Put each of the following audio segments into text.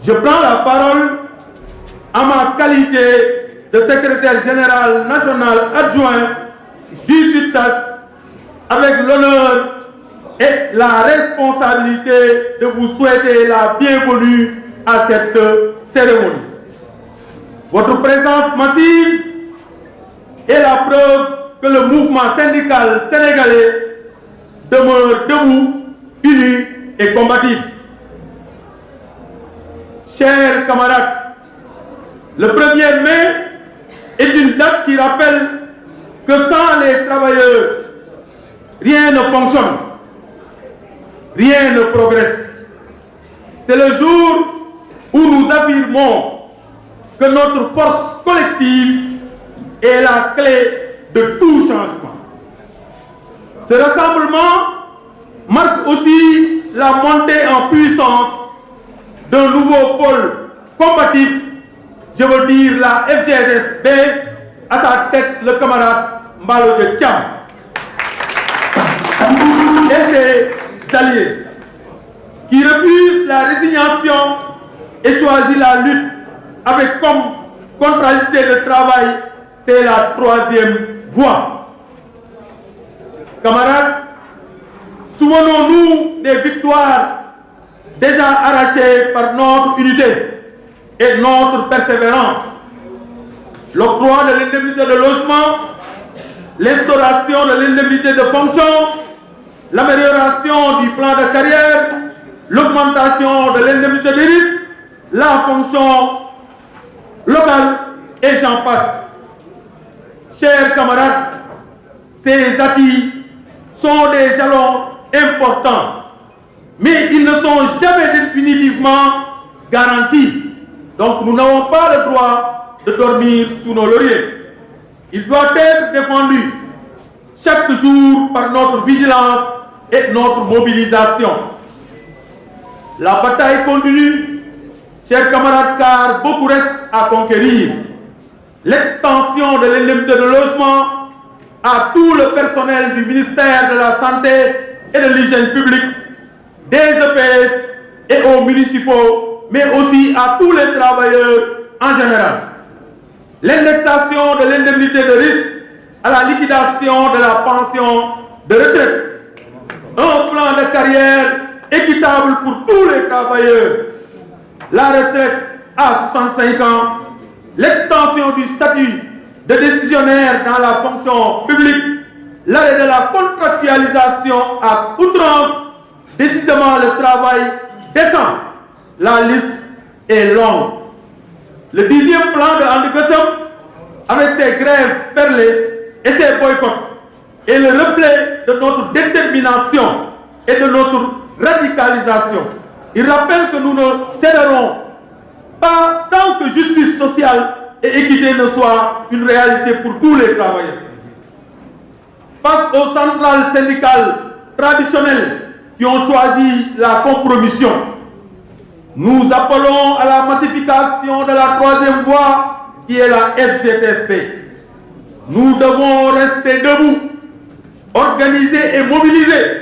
Je prends la parole en ma qualité de secrétaire général national adjoint du SUTSAS avec l'honneur et la responsabilité de vous souhaiter la bienvenue à cette cérémonie. Votre présence massive est la preuve que le mouvement syndical sénégalais demeure debout, uni et combatif. Chers camarades, le 1er mai est une date qui rappelle que sans les travailleurs, rien ne fonctionne, rien ne progresse. C'est le jour où nous affirmons que notre force collective est la clé de tout changement. Ce rassemblement marque aussi la montée en puissance d'un nouveau pôle combatif, je veux dire la FGSB, à sa tête le camarade Mbalo de Thiam et ses alliés, qui refusent la résignation et choisissent la lutte avec comme contrainte de travail, c'est la 3e voie. Camarades, souvenons-nous des victoires déjà arrachées par notre unité et notre persévérance. L'octroi de l'indemnité de logement, l'instauration de l'indemnité de fonction, l'amélioration du plan de carrière, l'augmentation de l'indemnité de risque, la fonction locale et j'en passe. Chers camarades, ces acquis sont des jalons importants, mais ils ne sont jamais définitivement garantis. Donc nous n'avons pas le droit de dormir sous nos lauriers. Il doit être défendu chaque jour par notre vigilance et notre mobilisation. La bataille continue, chers camarades, car beaucoup reste à conquérir. L'extension de l'indemnité de logement à tout le personnel du ministère de la Santé et de l'Hygiène publique, des EPS et aux municipaux, mais aussi à tous les travailleurs en général. L'indexation de l'indemnité de risque à la liquidation de la pension de retraite. Un plan de carrière équitable pour tous les travailleurs. La retraite à 65 ans. L'extension du statut de décisionnaire dans la fonction publique. L'arrêt de la contractualisation à outrance. Décidément le travail décent. La liste est longue. Le 10e plan de André Gussam, avec ses grèves perlées et ses boycotts, est le reflet de notre détermination et de notre radicalisation. Il rappelle que nous ne céderons pas tant que justice sociale et équité ne soient une réalité pour tous les travailleurs. Face aux centrales syndicales traditionnelles qui ont choisi la compromission, nous appelons à la massification de la 3e voie qui est la FGTSP. Nous devons rester debout, organisés et mobilisés,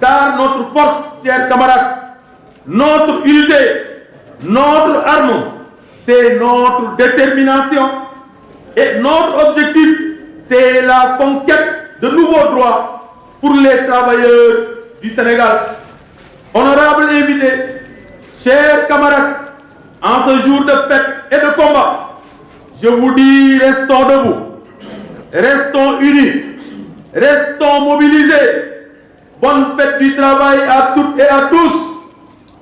car notre force, chers camarades, notre unité, notre arme, c'est notre détermination et notre objectif, c'est la conquête de nouveaux droits pour les travailleurs du Sénégal. Honorables invités, chers camarades, en ce jour de fête et de combat, je vous dis, restons debout, restons unis, restons mobilisés. Bonne fête du travail à toutes et à tous.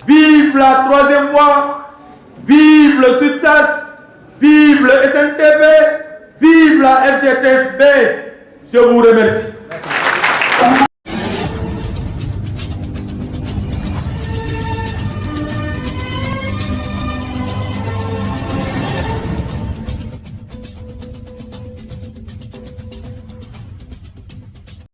Vive la 3e voie, vive le SUTSAS, vive le SNTP, vive la FGTSB. Je vous remercie.